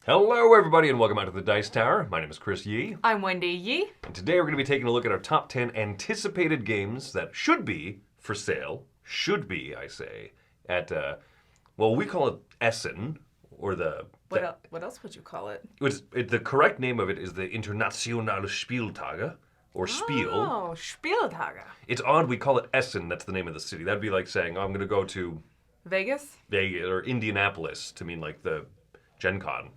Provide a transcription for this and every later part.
Hello, everybody, and welcome out to the Dice Tower. My name is Chris Yee, I'm Wendy Yee. and today we're going to be taking a look at our top 10 anticipated games that should be for sale. Should be, I say, at, we call it Essen, or What else would you call it? the correct name of it is the Internationale Spieltage, or Spiel. Oh, Spieltage. It's odd we call it Essen, that's the name of the city. That'd be like saying, I'm going to go to Vegas? Vegas or Indianapolis to mean like the Gen Con.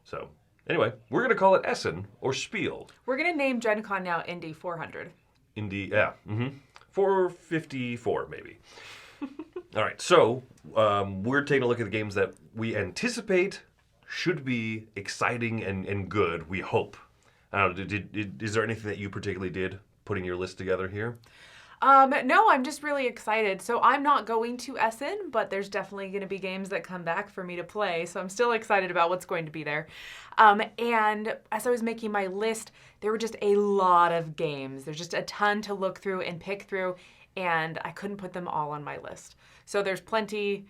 So, anyway, we're going to call it Essen or Spiel. We're going to name Gen Con now Indy 400. 454 maybe. All right, so we're taking a look at the games that we anticipate should be exciting and good, we hope. I don't know, is there anything that you particularly did putting your list together here? No, I'm just really excited. So I'm not going to Essen, but there's definitely going to be games that come back for me to play. So I'm still excited about what's going to be there. And as I was making my list, there were just a lot of games. There's just a ton to look through and pick through, and I couldn't put them all on my list. So there's plenty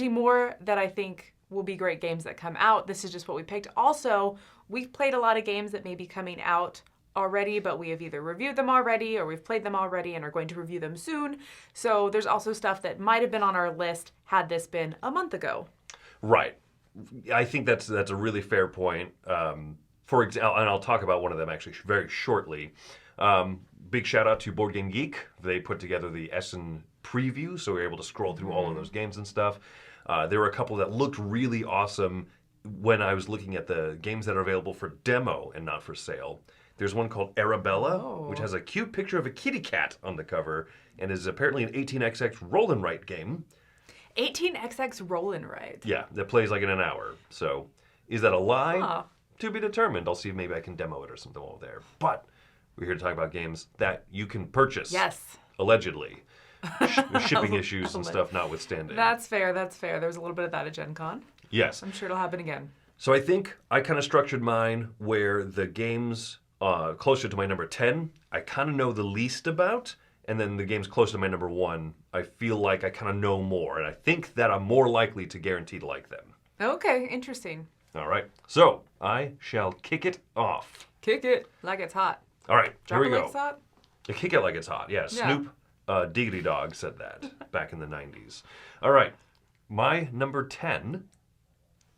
more that I think will be great games that come out. This is just what we picked. Also, we've played a lot of games that may be coming out already, but we have either reviewed them already or we've played them already and are going to review them soon. So there's also stuff that might have been on our list had this been a month ago. Right. I think that's a really fair point. For example, and I'll talk about one of them actually very shortly. Big shout out to Board Game Geek. They put together the Essen preview, so we were able to scroll through all of those games and stuff. There were a couple that looked really awesome when I was looking at the games that are available for demo and not for sale. There's one called Arabella, which has a cute picture of a kitty cat on the cover and is apparently an 18xx roll and write game. 18xx roll and write. Yeah, that plays like in an hour. So is that a lie? Huh. To be determined. I'll see if maybe I can demo it or something over there. But we're here to talk about games that you can purchase. Yes. Allegedly. Shipping issues and stuff notwithstanding. That's fair. There was a little bit of that at Gen Con. Yes. I'm sure it'll happen again. So I think I kind of structured mine where the games closer to my number 10, I kind of know the least about. And then the games close to my number 1, I feel like I kind of know more. And I think that I'm more likely to guarantee to like them. Okay, interesting. All right. So I shall kick it off. Kick it like it's hot. All right. Drop here we it go. like it's hot? Kick it like it's hot. Yeah. Yeah. Snoop Diggity Dog said that back in the 90s. All right. My number 10.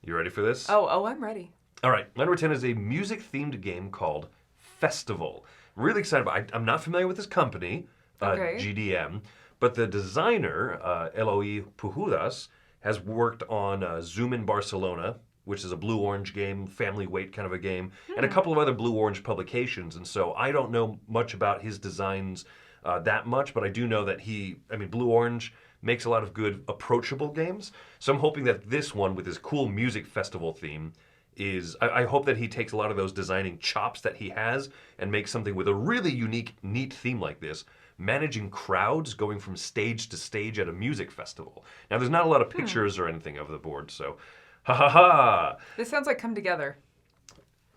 You ready for this? Oh, I'm ready. All right. My number 10 is a music-themed game called Festival. Really excited about it. I'm not familiar with this company, Okay. GDM, but the designer, Eloy Pujudas, has worked on Zoom in Barcelona, which is a blue-orange game, family weight kind of a game, and a couple of other blue-orange publications. And so I don't know much about his designs that much, but I do know that blue-orange makes a lot of good, approachable games. So I'm hoping that this one, with his cool music festival theme, I hope that he takes a lot of those designing chops that he has and makes something with a really unique, neat theme like this, managing crowds going from stage to stage at a music festival. Now, there's not a lot of pictures or anything of the board, so ha ha ha. This sounds like Come Together.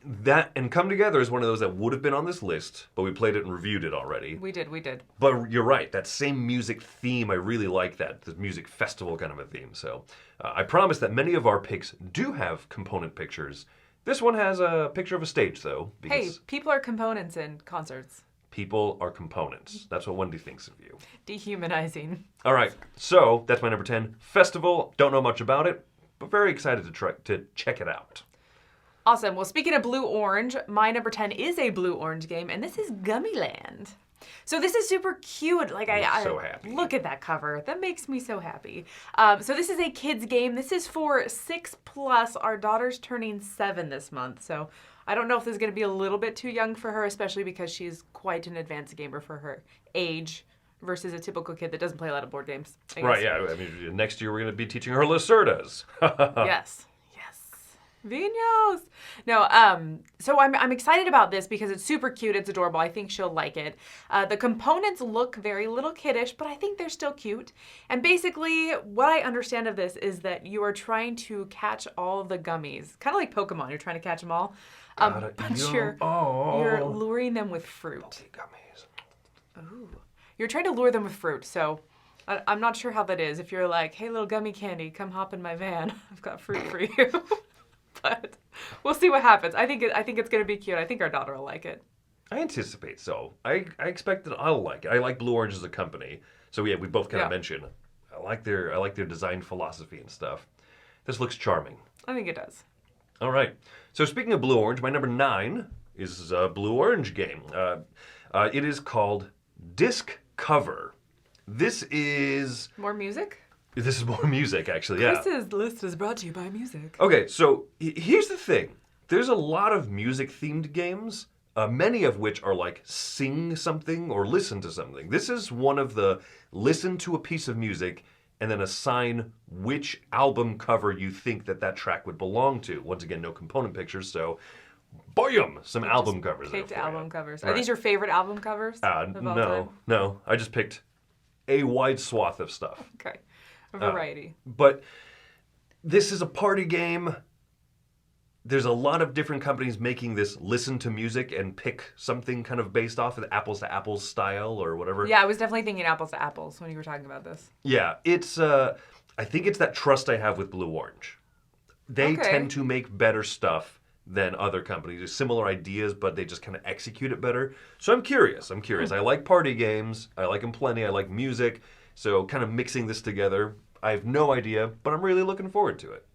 That and Come Together is one of those that would have been on this list, but we played it and reviewed it already. We did. But you're right, that same music theme, I really like that, the music festival kind of a theme. So I promise that many of our picks do have component pictures. This one has a picture of a stage, though. Hey, people are components in concerts. People are components. That's what Wendy thinks of you. Dehumanizing. All right, so that's my number 10. Festival, don't know much about it, but very excited to check it out. Awesome. Well, speaking of blue-orange, my number 10 is a blue-orange game, and this is Gummyland. So this is super cute. I'm so happy. Look at that cover. That makes me so happy. So this is a kids game. This is for 6+. Our daughter's turning 7 this month, so I don't know if this is going to be a little bit too young for her, especially because she's quite an advanced gamer for her age versus a typical kid that doesn't play a lot of board games. Right, yeah. I mean, next year we're going to be teaching her Lacerdas. Yes. Vinos. No, so I'm excited about this because it's super cute. It's adorable. I think she'll like it. The components look very little kiddish, but I think they're still cute. And basically, what I understand of this is that you are trying to catch all the gummies. Kind of like Pokemon. You're trying to catch them all. But you're luring them with fruit. Gummies. Ooh. You're trying to lure them with fruit, so I'm not sure how that is. If you're like, hey, little gummy candy, come hop in my van. I've got fruit for you. but we'll see what happens. I think it's going to be cute. I think our daughter will like it. I anticipate so. I expect that I'll like it. I like Blue Orange as a company. So yeah, we both kind of mentioned I like their design philosophy and stuff. This looks charming. I think it does. All right. So speaking of Blue Orange, my number 9 is a Blue Orange game. It is called Disc Cover. This is more music. This is more music, actually. Yeah. Chris's list is brought to you by music. Okay, so here's the thing. There's a lot of music-themed games. Many of which are like sing something or listen to something. This is one of the listen to a piece of music and then assign which album cover you think that track would belong to. Once again, no component pictures, so boom, some album covers. Picked album covers. All Are these your favorite album covers? No. I just picked a wide swath of stuff. Okay, a variety. But this is a party game. There's a lot of different companies making this listen to music and pick something kind of based off of the apples to apples style or whatever. Yeah, I was definitely thinking apples to apples when you were talking about this. Yeah, it's I think it's that trust I have with Blue Orange. They tend to make better stuff than other companies. There's similar ideas, but they just kind of execute it better. So I'm curious. I like party games. I like them plenty. I like music. So kind of mixing this together, I have no idea, but I'm really looking forward to it.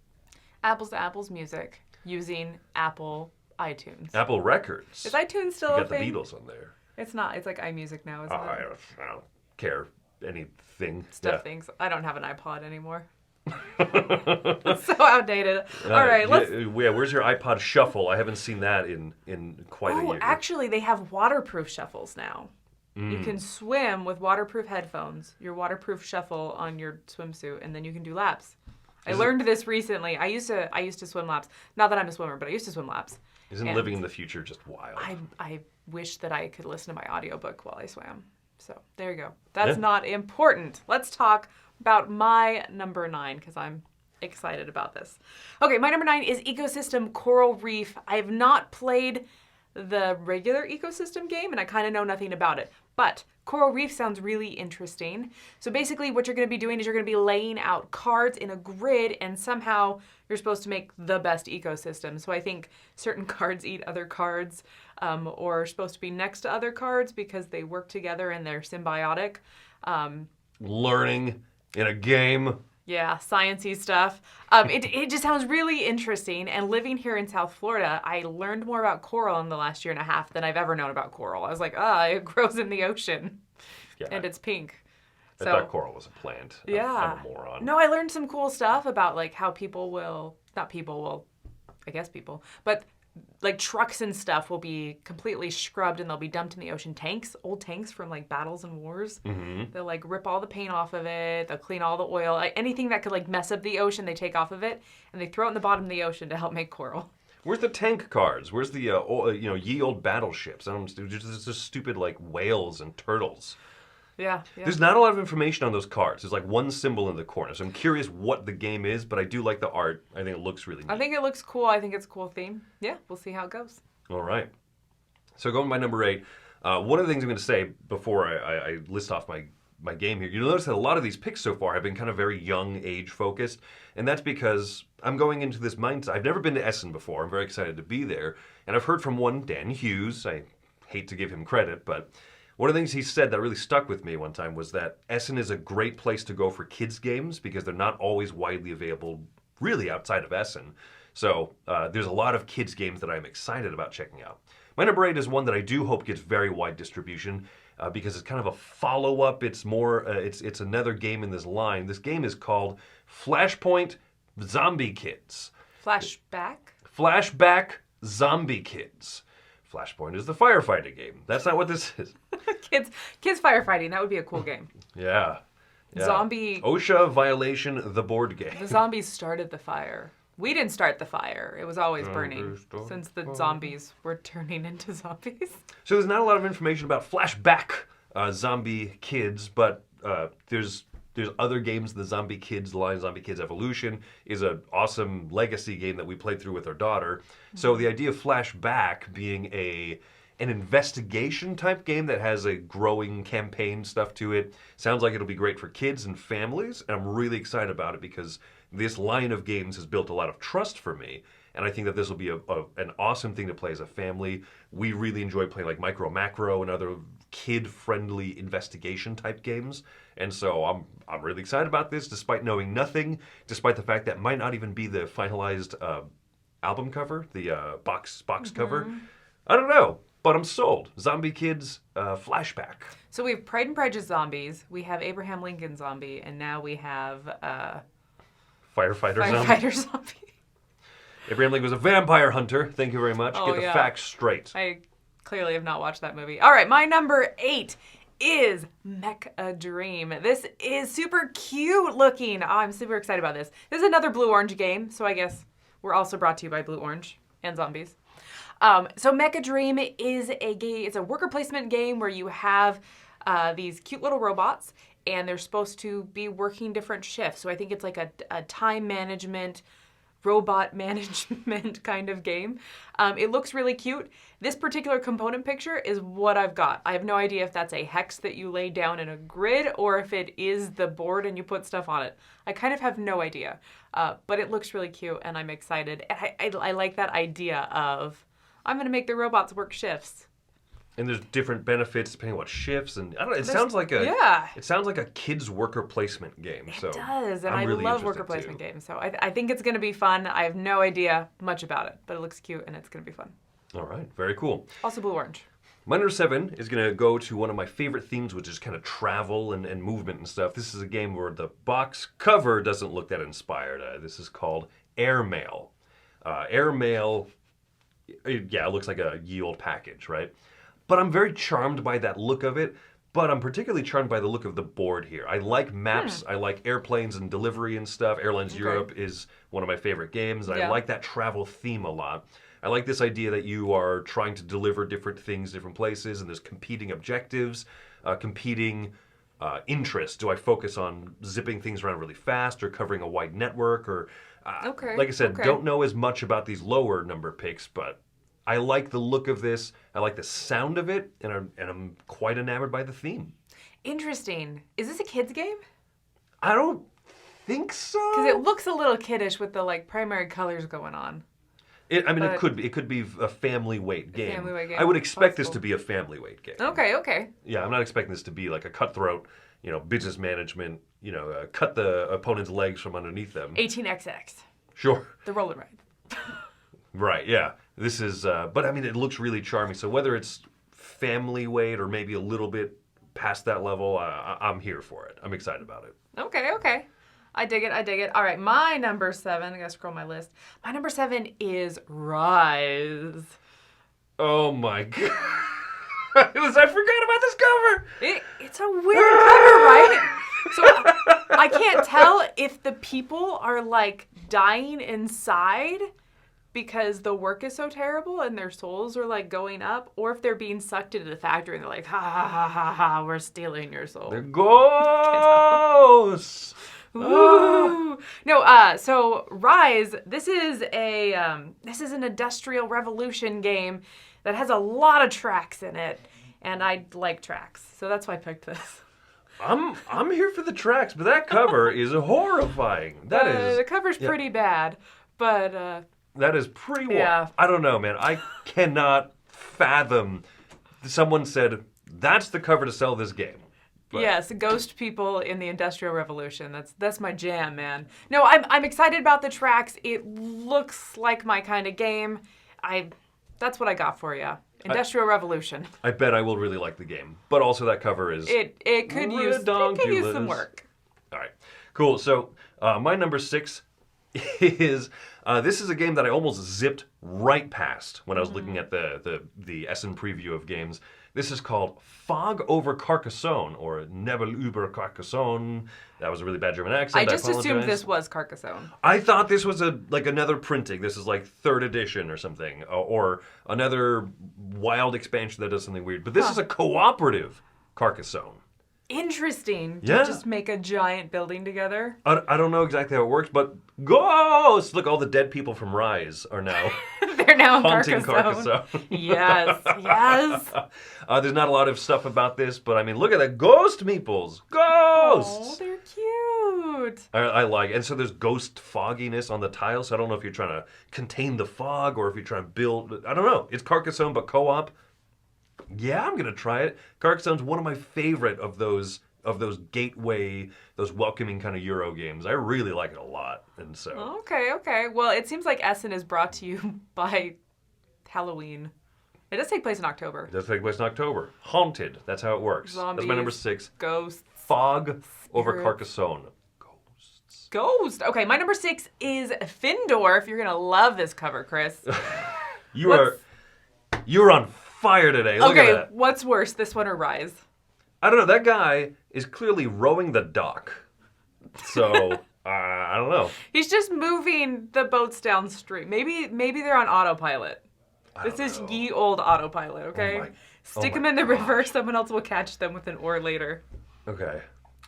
Apples to apples music. Using Apple iTunes. Apple Records. Is iTunes still a thing? You got the Beatles on there. It's not. It's like iMusic now, isn't it? I don't care anything. Things. I don't have an iPod anymore. It's so outdated. All right, let's... Yeah, where's your iPod Shuffle? I haven't seen that in quite a year. Actually, they have waterproof shuffles now. You can swim with waterproof headphones, your waterproof shuffle on your swimsuit, and then you can do laps. I learned this recently. I used to swim laps. Not that I'm a swimmer, but I used to swim laps. Isn't living in the future just wild? I wish that I could listen to my audiobook while I swam. So there you go. That's not important. Let's talk about my number 9 because I'm excited about this. Okay, my number 9 is Ecosystem Coral Reef. I have not played the regular Ecosystem game, and I kind of know nothing about it. But Coral Reef sounds really interesting. So basically what you're going to be doing is you're going to be laying out cards in a grid, and somehow you're supposed to make the best ecosystem. So I think certain cards eat other cards or are supposed to be next to other cards because they work together and they're symbiotic. Learning in a game. Yeah, science-y stuff. It just sounds really interesting. And living here in South Florida, I learned more about coral in the last year and a half than I've ever known about coral. I was like, it grows in the ocean. Yeah, and it's pink. I thought coral was a plant. Yeah. I'm a moron. No, I learned some cool stuff about like how but like trucks and stuff will be completely scrubbed and they'll be dumped in the ocean. Old tanks from like battles and wars. Mm-hmm. They'll like rip all the paint off of it. They'll clean all the oil. Anything that could like mess up the ocean, they take off of it and they throw it in the bottom of the ocean to help make coral. Where's the tank cards? Where's the ye old battleships? There's just stupid like whales and turtles. Yeah. There's not a lot of information on those cards. There's like one symbol in the corner. So I'm curious what the game is, but I do like the art. I think it looks really neat. I think it looks cool. I think it's a cool theme. Yeah, we'll see how it goes. All right. So going to my number 8, one of the things I'm going to say before I list off my game here, you'll notice that a lot of these picks so far have been kind of very young age focused, and that's because I'm going into this mindset. I've never been to Essen before. I'm very excited to be there, and I've heard from one Dan Hughes. I hate to give him credit, but one of the things he said that really stuck with me one time was that Essen is a great place to go for kids games because they're not always widely available really outside of Essen. So there's a lot of kids games that I'm excited about checking out. My number 8 is one that I do hope gets very wide distribution because it's kind of a follow-up. It's more, it's another game in this line. This game is called Flashpoint Zombie Kids. Flashback Zombie Kids. Flashpoint is the firefighting game. That's not what this is. Kids firefighting. That would be a cool game. Yeah. Zombie. OSHA violation, the board game. The zombies started the fire. We didn't start the fire. It was always burning since the zombies were turning into zombies. So there's not a lot of information about Flashback Zombie Kids, but there's other games. The Zombie Kids line, Zombie Kids Evolution, is an awesome legacy game that we played through with our daughter. Mm-hmm. So the idea of Flashback being an investigation type game that has a growing campaign stuff to it sounds like it'll be great for kids and families. And I'm really excited about it because this line of games has built a lot of trust for me. and I think that this will be an awesome thing to play as a family. We really enjoy playing like Micro Macro and other kid-friendly investigation type games, and so I'm really excited about this, despite knowing nothing, despite the fact that might not even be the finalized album cover, the box cover. I don't know, but I'm sold. Zombie Kids flashback. So we have Pride and Prejudice zombies, we have Abraham Lincoln zombie, and now we have Firefighter zombie. Abraham Lincoln was a vampire hunter. Thank you very much. Get the facts straight. I clearly have not watched that movie. All right, my number 8 is Mech a Dream. This is super cute looking. Oh, I'm super excited about this. This is another Blue Orange game, so I guess we're also brought to you by Blue Orange and zombies. So Mech a Dream is it's a worker placement game where you have these cute little robots, and they're supposed to be working different shifts. So I think it's like a time management, robot management kind of game. It looks really cute. This particular component picture is what I've got. I have no idea if that's a hex that you lay down in a grid or if it is the board and you put stuff on it. I kind of have no idea, but it looks really cute and I'm excited. And I like that idea of, I'm going to make the robots work shifts. And there's different benefits depending on what shifts, and I don't know. It sounds like a kids worker placement game. It does, and I love worker placement games. So I think it's going to be fun. I have no idea much about it, but it looks cute and it's going to be fun. All right, very cool. Also Blue Orange. My number 7 is going to go to one of my favorite themes, which is kind of travel and movement and stuff. This is a game where the box cover doesn't look that inspired. This is called Airmail. Airmail, it looks like a ye olde package, right? But I'm very charmed by that look of it, but I'm particularly charmed by the look of the board here. I like maps, I like airplanes and delivery and stuff. Airlines Europe is one of my favorite games, and I like that travel theme a lot. I like this idea that you are trying to deliver different things, different places, and there's competing objectives, competing interests. Do I focus on zipping things around really fast or covering a wide network? Or, like I said, don't know as much about these lower number picks, but I like the look of this. I like the sound of it, and I'm quite enamored by the theme. Interesting. Is this a kids game? I don't think so. Because it looks a little kiddish with the primary colors going on. It could be a family weight game. Family weight game. I would expect this to be a family weight game. Okay. Yeah, I'm not expecting this to be like a cutthroat, business management. Cut the opponent's legs from underneath them. 18XX. Sure. The roll and ride. Right. Yeah. This is, but I mean, it looks really charming. So whether it's family weight or maybe a little bit past that level, I'm here for it. I'm excited about it. Okay. I dig it. All right, my number 7, I gotta scroll my list. My number 7 is Rise. Oh my God. I forgot about this cover. It's a weird cover, right? So I can't tell if the people are dying inside because the work is so terrible and their souls are going up, or if they're being sucked into the factory and they're like, ha ha ha ha ha, we're stealing your soul. They're ghosts. Ooh. No, so Rise, this is an industrial revolution game that has a lot of tracks in it, and I like tracks, so that's why I picked this. I'm here for the tracks, but that cover is horrifying. The cover's pretty bad, but that is pretty wild. Yeah. I don't know, man. I cannot fathom. Someone said, that's the cover to sell this game. But. Yes, ghost people in the Industrial Revolution. That's my jam, man. No, I'm excited about the tracks. It looks like my kind of game. That's what I got for you. Industrial Revolution. I bet I will really like the game. But also that cover is... It could use some work. All right. Cool. So my number 6 is... this is a game that I almost zipped right past when I was looking at the Essen preview of games. This is called Fog over Carcassonne, or Nebel über Carcassonne. That was a really bad German accent. I just assumed this was Carcassonne. I thought this was another printing. This is 3rd edition or something, or another wild expansion that does something weird. But this is a cooperative Carcassonne. Interesting. Yeah. To just make a giant building together. I don't know exactly how it works, but ghosts! Look, all the dead people from Rise are now They're now in haunting Carcassonne. Carcassonne. Yes, yes. There's not a lot of stuff about this, but I mean, look at the ghost meeples. Ghosts! Oh, they're cute. I like it. And so there's ghost fogginess on the tiles. So I don't know if you're trying to contain the fog or if you're trying to build. I don't know. It's Carcassonne, but co-op. Yeah, I'm going to try it. Carcassonne's one of my favorite of those gateway, those welcoming kind of Euro games. I really like it a lot. And so. Okay. Well, it seems like Essen is brought to you by Halloween. It does take place in October. It does take place in October. Haunted. That's how it works. Zombies, that's my number 6. Ghosts. Fog over Spirits. Carcassonne. Ghost. Okay, my number 6 is Findorf. You're gonna love this cover, Chris. You're on fire today. Look at that. What's worse, this one or Rise? I don't know. That guy is clearly rowing the dock. So I don't know. He's just moving the boats downstream. Maybe they're on autopilot. This is ye old autopilot. Okay, stick them in the river. Someone else will catch them with an oar later. Okay.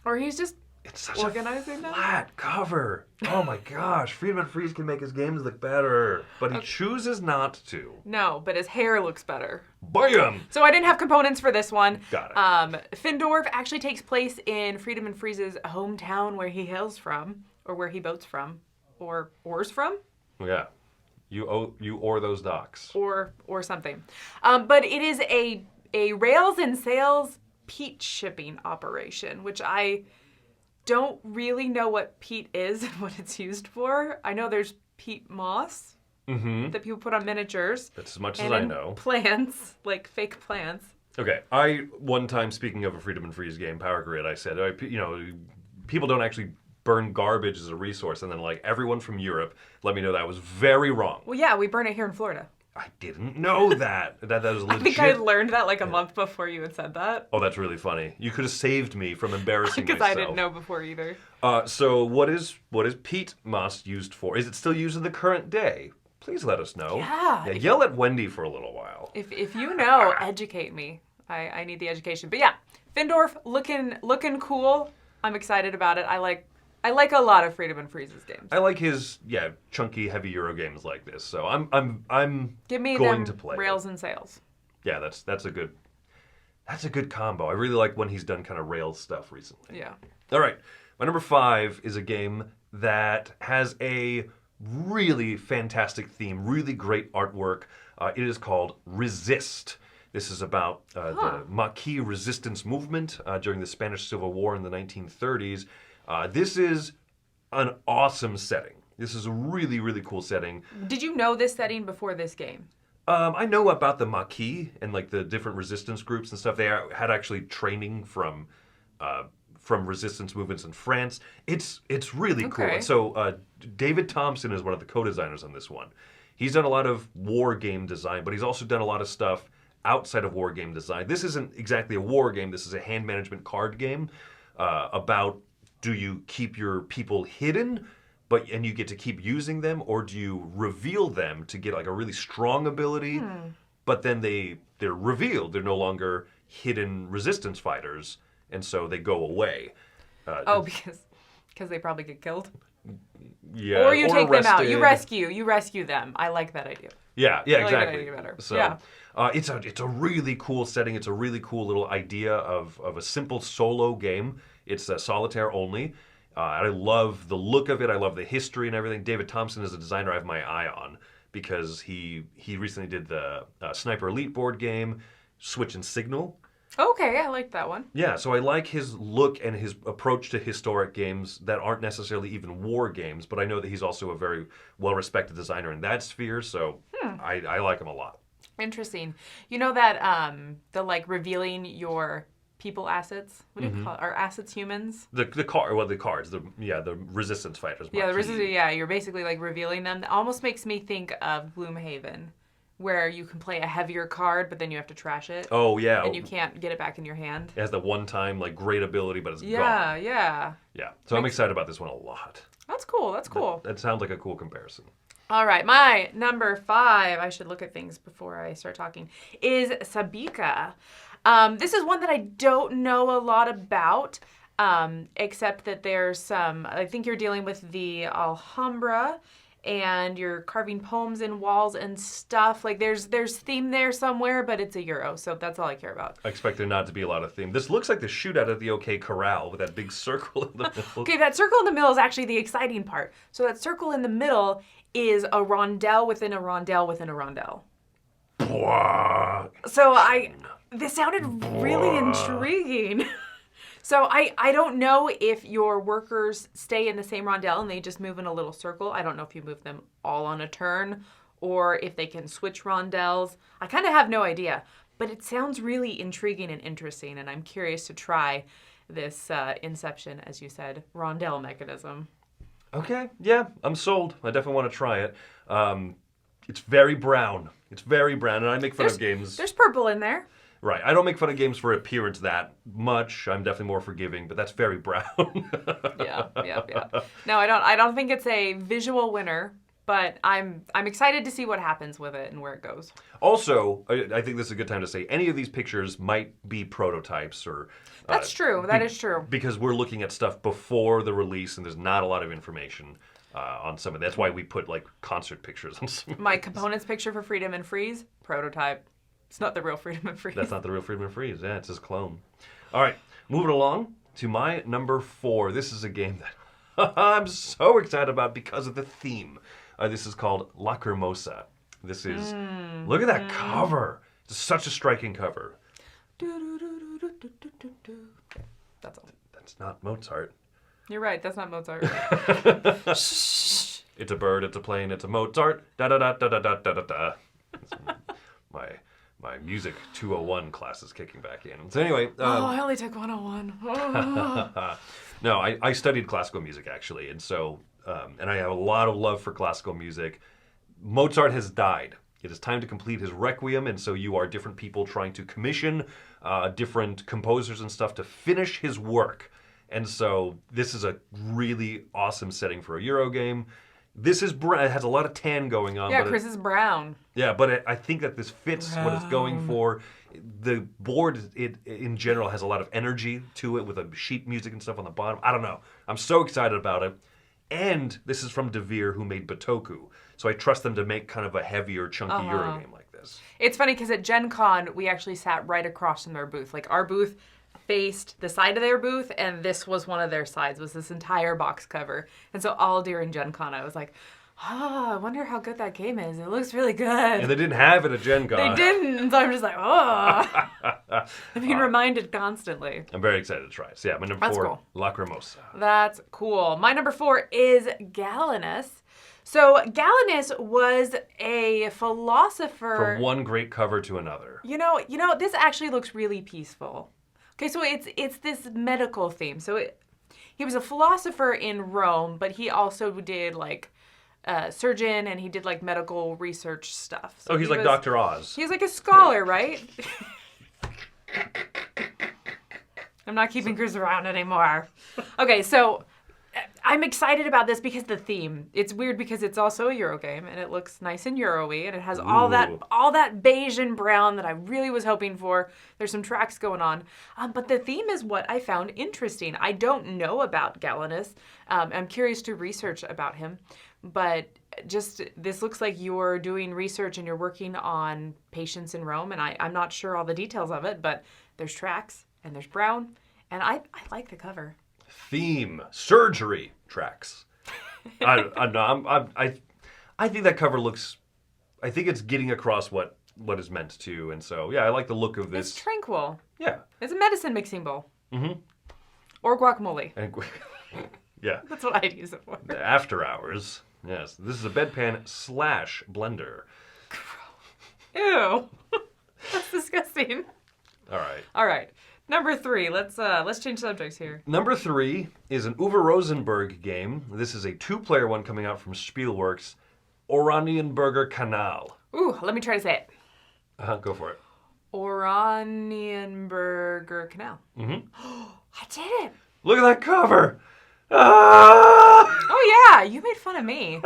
Or he's just It's such organizing a them. flat cover. Oh my gosh. Friedemann Friese can make his games look better, but he chooses not to. No, but his hair looks better. Bam! So I didn't have components for this one. Got it. Findorf actually takes place in Friedemann Friese's hometown where he hails from, or where he boats from, or oars from. Yeah. You oar those docks. Or something. But it is a rails and sails peat shipping operation, which I don't really know what peat is and what it's used for. I know there's peat moss that people put on miniatures. That's as much and as I in know. Plants, like fake plants. Okay. One time, speaking of a Friedemann Friese game, Power Grid, I said, people don't actually burn garbage as a resource. And then, everyone from Europe let me know that was very wrong. Well, yeah, we burn it here in Florida. I didn't know that. that was legit. I think I learned that a month before you had said that. Oh, that's really funny. You could have saved me from embarrassing Because myself. I didn't know before either. So what is peat moss used for? Is it still used in the current day? Please let us know. Yeah. Yell at Wendy for a little while. If you know, educate me. I need the education. But yeah, Findorf looking cool. I'm excited about it. I like a lot of Friedemann Friese's games. I like his chunky, heavy Euro games like this. So I'm Give me going them to play rails and sails. Yeah, that's a good combo. I really like when he's done kind of rails stuff recently. Yeah. All right. My number 5 is a game that has a really fantastic theme, really great artwork. It is called Resist. This is about the Maquis resistance movement during the Spanish Civil War in the 1930s. This is an awesome setting. This is a really, really cool setting. Did you know this setting before this game? I know about the Maquis and the different resistance groups and stuff. They had actually training from resistance movements in France. It's really cool. And so David Thompson is one of the co-designers on this one. He's done a lot of war game design, but he's also done a lot of stuff outside of war game design. This isn't exactly a war game. This is a hand management card game about, do you keep your people hidden and you get to keep using them, or do you reveal them to get a really strong ability, but then they're revealed. They're no longer hidden resistance fighters, and so they go away. Because they probably get killed? Yeah. Or you take arrested. them out. You rescue them. I like that idea. Yeah, I like exactly. that idea better. So, yeah. It's a really cool setting. It's a really cool little idea of a simple solo game. It's solitaire only. I love the look of it. I love the history and everything. David Thompson is a designer I have my eye on because he recently did the Sniper Elite board game, Switch and Signal. Okay, I like that one. Yeah, so I like his look and his approach to historic games that aren't necessarily even war games, but I know that he's also a very well-respected designer in that sphere, so I like him a lot. Interesting. You know that the revealing your people assets? What do you call it? Are assets humans? The cards, the resistance fighters. Yeah, the resistance. Yeah, you're basically revealing them. It almost makes me think of Gloomhaven, where you can play a heavier card, but then you have to trash it. Oh yeah, and you can't get it back in your hand. It has the one-time great ability, but it's gone. Yeah. Yeah. So I'm excited about this one a lot. That's cool. That sounds like a cool comparison. All right, my number 5, I should look at things before I start talking, is Sabika. This is one that I don't know a lot about, except that there's some, I think you're dealing with the Alhambra, and you're carving poems in walls and stuff. Like there's theme there somewhere, but it's a Euro, so that's all I care about. I expect there not to be a lot of theme. This looks like the shootout at the OK Corral with that big circle in the middle. Okay, that circle in the middle is actually the exciting part. So that circle in the middle is a rondelle within a rondelle within a rondelle. So this sounded really intriguing. So I don't know if your workers stay in the same rondelle and they just move in a little circle. I don't know if you move them all on a turn or if they can switch rondelles. I kind of have no idea, but it sounds really intriguing and interesting, and I'm curious to try this Inception, as you said, rondelle mechanism. Okay, yeah, I'm sold. I definitely want to try it. It's very brown. And I make fun of games. There's purple in there. Right. I don't make fun of games for appearance that much. I'm definitely more forgiving, but that's very brown. Yeah. No, I don't think it's a visual winner, but I'm excited to see what happens with it and where it goes. Also, I think this is a good time to say any of these pictures might be prototypes or... That's true. That is true. Because we're looking at stuff before the release and there's not a lot of information on some of it. That's why we put like concert pictures on some of My these. components picture for Freedom and Freeze, prototype. It's not the real Freedom and Freeze. That's not the real Freedom and Freeze. Yeah, it's his clone. All right, moving along to my number 4. This is a game that I'm so excited about because of the theme. This is called Lacrimosa. This is, look at that cover. It's such a striking cover. That's all. That's not Mozart. You're right. That's not Mozart. It's a bird, it's a plane, it's a Mozart. Da da da da da da da da da. My music 201 class is kicking back in. So anyway. I only took 101. No, I studied classical music actually, and so and I have a lot of love for classical music. Mozart has died. It is time to complete his Requiem, and so you are different people trying to commission different composers and stuff to finish his work. And so this is a really awesome setting for a Euro game. This is it has a lot of tan going on. Yeah, but Chris is brown. Yeah, but I think that this fits what it's going for. The board, in general, has a lot of energy to it with a sheet music and stuff on the bottom. I don't know. I'm so excited about it. And this is from Devere, who made Batoku. So I trust them to make kind of a heavier, chunky Euro game like this. It's funny because at Gen Con, we actually sat right across from their booth. Like our booth faced the side of their booth, and this was one of their sides, was this entire box cover. And so all during Gen Con, I was like, I wonder how good that game is. It looks really good. And they didn't have it at Gen Con. They didn't. And so I'm just like, I'm being reminded constantly. I'm very excited to try it. So yeah, my number 4, cool. Lacrimosa. That's cool. My number 4 is Galenus. So Galenus was a philosopher. From one great cover to another. You know, this actually looks really peaceful. Okay, so it's this medical theme. So he was a philosopher in Rome, but he also did like surgeon, and he did like medical research stuff. So he's like Dr. Oz. He's like a scholar, right? I'm not keeping Chris around anymore. Okay, so I'm excited about this because the theme. It's weird because it's also a Euro game, and it looks nice and Euro-y, and it has all that beige and brown that I really was hoping for. There's some tracks going on. But the theme is what I found interesting. I don't know about Galenus. I'm curious to research about him. But just, this looks like you're doing research and you're working on patients in Rome, and I'm not sure all the details of it, but there's tracks, and there's brown, and I like the cover. Theme, surgery tracks. I think that cover looks. I think it's getting across what is meant to, and so yeah, I like the look of this. It's tranquil. Yeah. It's a medicine mixing bowl. Mm-hmm. Or guacamole. Yeah. That's what I'd use it for. After hours. Yes. This is a bedpan / blender. Ew. That's disgusting. All right. Number 3. Let's change subjects here. Number 3 is an Uwe Rosenberg game. This is a 2-player one coming out from Spielworks, Oranienburger Kanal. Ooh, let me try to say it. Go for it. Oranienburger Canal. Mm-hmm. I did it. Look at that cover. Ah! Oh yeah, you made fun of me.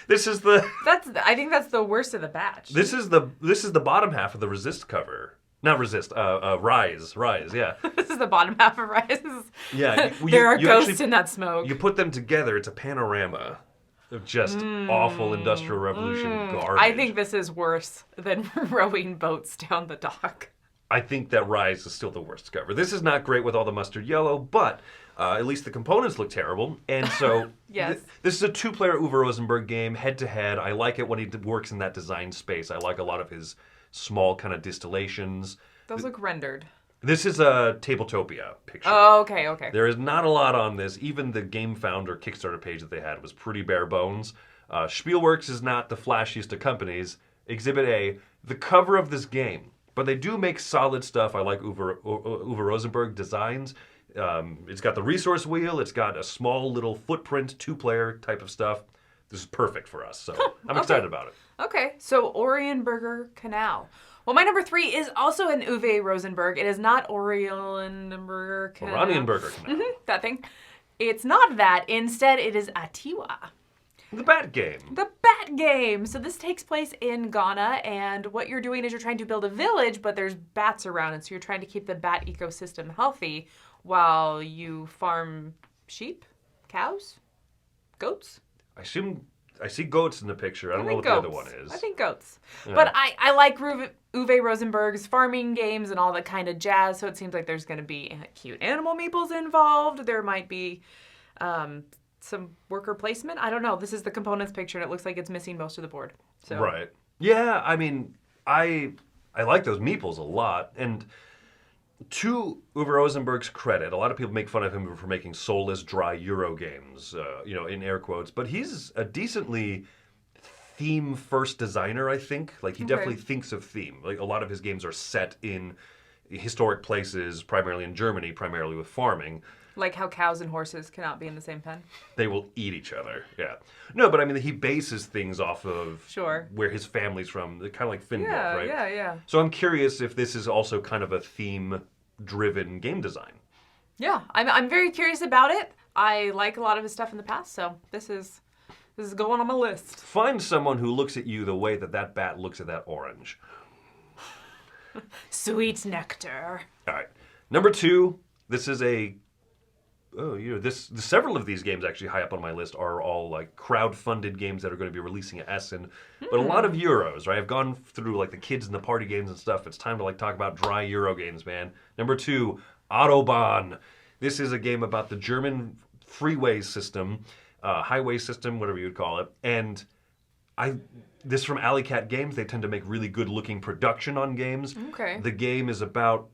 This is the I think that's the worst of the batch. this is the bottom half of the Resist cover. Not Resist, Rise, yeah. This is the bottom half of Rises. Yeah, There are you ghosts actually, in that smoke. You put them together, it's a panorama of just awful Industrial Revolution garbage. I think this is worse than rowing boats down the dock. I think that Rise is still the worst cover. This is not great with all the mustard yellow, but at least the components look terrible. And so Yes. This is a two-player Uwe Rosenberg game, head-to-head. I like it when he works in that design space. I like a lot of his small kind of distillations. Those look rendered. This is a Tabletopia picture. Oh, okay. There is not a lot on this. Even the Game Founder Kickstarter page that they had was pretty bare bones. Spielworks is not the flashiest of companies. Exhibit A, the cover of this game. But they do make solid stuff. I like Uwe Rosenberg designs. It's got the resource wheel. It's got a small little footprint, two-player type of stuff. This is perfect for us, so I'm excited about it. Okay, so Orienberger Canal. Well, my number 3 is also an Uwe Rosenberg. It is not Orienberger Canal. Oranienburger Canal. That thing. It's not that. Instead, it is Atiwa. The Bat Game. The Bat Game. So this takes place in Ghana, and what you're doing is you're trying to build a village, but there's bats around, and so you're trying to keep the bat ecosystem healthy while you farm sheep, cows, goats. I see goats in the picture. I don't know what goats. the other one is. I think goats. Yeah. But I like Uwe Rosenberg's farming games and all that kind of jazz, so it seems like there's going to be cute animal meeples involved. There might be some worker placement. I don't know. This is the components picture, and it looks like it's missing most of the board. So. Right. Yeah, I mean, I like those meeples a lot. And to Uwe Rosenberg's credit, a lot of people make fun of him for making soulless, dry Euro games, in air quotes. But he's a decently theme-first designer, I think. Like, he definitely thinks of theme. Like, a lot of his games are set in historic places, primarily in Germany, primarily with farming. Like how cows and horses cannot be in the same pen? They will eat each other, yeah. No, but I mean, he bases things off of where his family's from, kind of like Finnbrook, right? Yeah. So I'm curious if this is also kind of a theme-driven game design. Yeah, I'm very curious about it. I like a lot of his stuff in the past, so this is going on my list. Find someone who looks at you the way that bat looks at that orange. Sweet nectar. All right. Number 2, this is several of these games actually high up on my list are all like crowd-funded games that are going to be releasing at Essen, but a lot of Euros, right? I've gone through like the kids and the party games and stuff. It's time to like talk about dry Euro games, man. Number 2, Autobahn. This is a game about the German freeway system, highway system, whatever you would call it, and this from Alley Cat Games. They tend to make really good-looking production on games. Okay. The game is about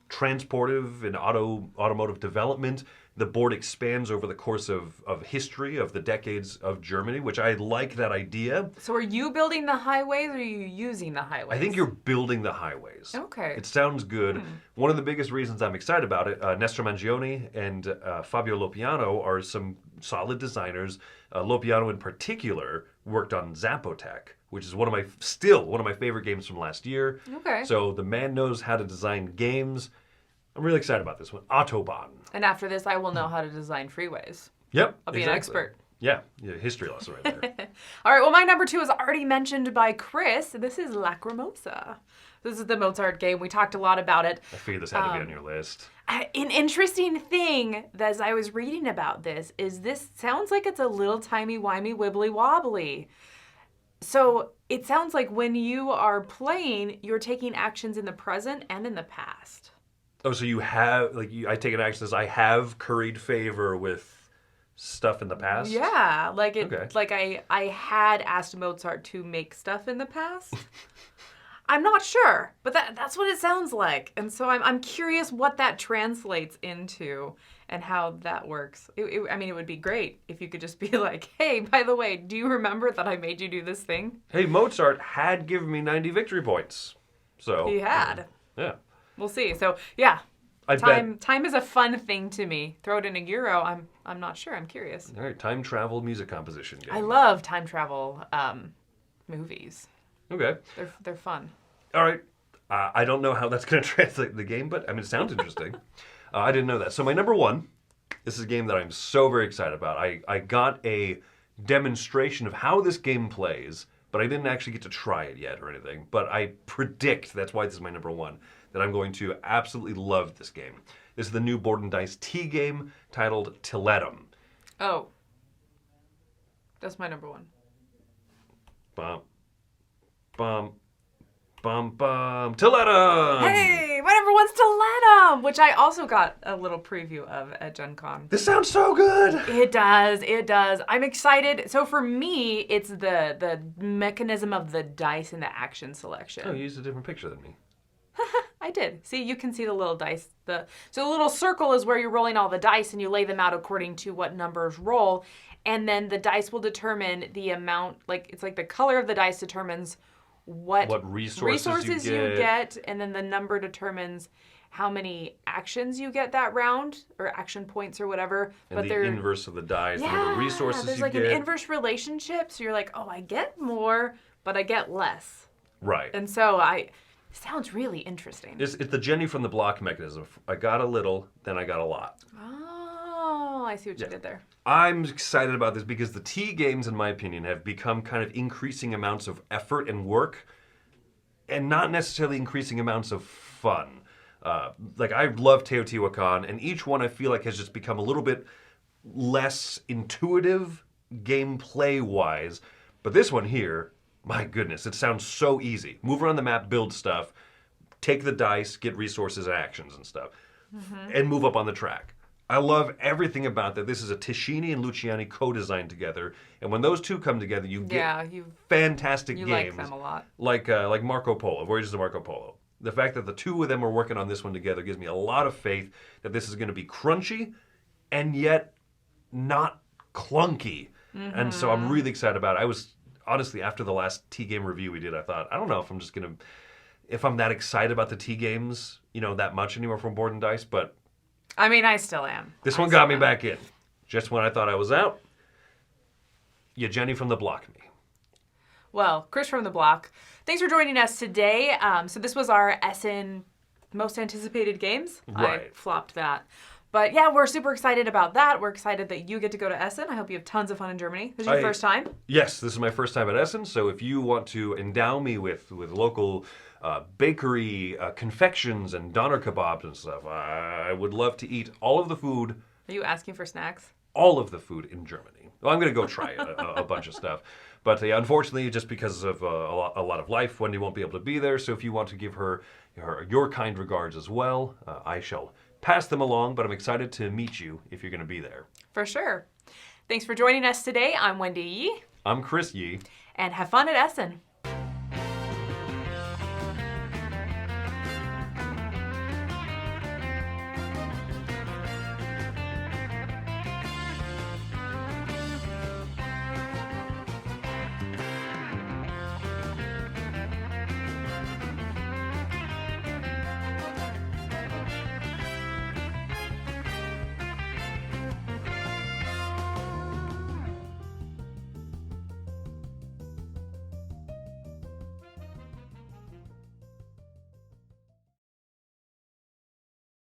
transportive and automotive development. The board expands over the course of history, of the decades of Germany, which I like that idea. So are you building the highways or are you using the highways? I think you're building the highways. Okay. It sounds good. One of the biggest reasons I'm excited about it, Nestor Mangione and Fabio Lopiano are some solid designers. Lopiano in particular worked on Zapotec, which is one of my favorite games from last year. Okay. So the man knows how to design games. I'm really excited about this one. Autobahn. And after this, I will know how to design freeways. Yep. I'll be an expert. Yeah, history lesson right there. All right, well, my number 2 is already mentioned by Chris. This is Lacrimosa. This is the Mozart game. We talked a lot about it. I figured this had to be on your list. An interesting thing as I was reading about this is this sounds like it's a little timey-wimey wibbly-wobbly. So it sounds like when you are playing, you're taking actions in the present and in the past. Oh, so you have, I take an action as I have curried favor with stuff in the past? Yeah, I had asked Mozart to make stuff in the past. I'm not sure, but that's what it sounds like. And so I'm curious what that translates into and how that works. It would be great if you could just be like, hey, by the way, do you remember that I made you do this thing? Hey, Mozart had given me 90 victory points. So He had. Yeah. We'll see. So, yeah. I bet. Time is a fun thing to me. Throw it in a Euro, I'm not sure. I'm curious. All right, time travel music composition game. I love time travel movies. Okay. They're fun. All right. I don't know how that's going to translate in the game, but it sounds interesting. I didn't know that. So my number 1 This is a game that I'm so very excited about. I got a demonstration of how this game plays, but I didn't actually get to try it yet or anything. But I predict, that's why this is my number one, that I'm going to absolutely love this game. This is the new Board and Dice tea game titled Tiletum. Oh. That's my number one. Bum, bum, bum, bum. Tiletum! Hey, my number one's Tiletum, which I also got a little preview of at Gen Con. This sounds so good! It does, it does. I'm excited. So for me, it's the mechanism of the dice and the action selection. Oh, you used a different picture than me. I did. See, you can see the little dice. So the little circle is where you're rolling all the dice and you lay them out according to what numbers roll. And then the dice will determine the amount, like it's like the color of the dice determines what resources you get. And then the number determines how many actions you get that round, or action points or whatever. And the inverse of the dice, the number of resources you get. There's like an inverse relationship. So you're like, oh, I get more, but I get less. Right. And so sounds really interesting. It's the Jenny from the block mechanism. I got a little, then I got a lot. Oh, I see what you did there. I'm excited about this because the tea games, in my opinion, have become kind of increasing amounts of effort and work and not necessarily increasing amounts of fun. Like, I love Teotihuacan, and each one I feel like has just become a little bit less intuitive gameplay-wise. But this one here, my goodness, it sounds so easy. Move around the map, build stuff, take the dice, get resources and actions and stuff, and move up on the track. I love everything about that. This is a Tishini and Luciani co-designed together, and when those two come together, you get fantastic games. You like them a lot. Like Marco Polo, Voyages of Marco Polo. The fact that the two of them are working on this one together gives me a lot of faith that this is going to be crunchy and yet not clunky. And so I'm really excited about it. I was, honestly, after the last tea game review we did, I thought, I don't know if I'm that excited about the tea games, that much anymore from Board and Dice, but I mean, I still am. This one got me back in. Just when I thought I was out, you Jenny from the block me. Well, Chris from the block, thanks for joining us today. So this was our Essen most anticipated games. Right. I flopped that. But yeah, we're super excited about that. We're excited that you get to go to Essen. I hope you have tons of fun in Germany. This is your first time? Yes, this is my first time at Essen. So if you want to endow me with local bakery, confections, and doner kebabs and stuff, I would love to eat all of the food. Are you asking for snacks? All of the food in Germany. Well, I'm going to go try a bunch of stuff. But unfortunately, just because of a lot of life, Wendy won't be able to be there. So if you want to give her your kind regards as well, I shall pass them along. But I'm excited to meet you if you're going to be there. For sure. Thanks for joining us today. I'm Wendy Yee. I'm Chris Yee. And have fun at Essen.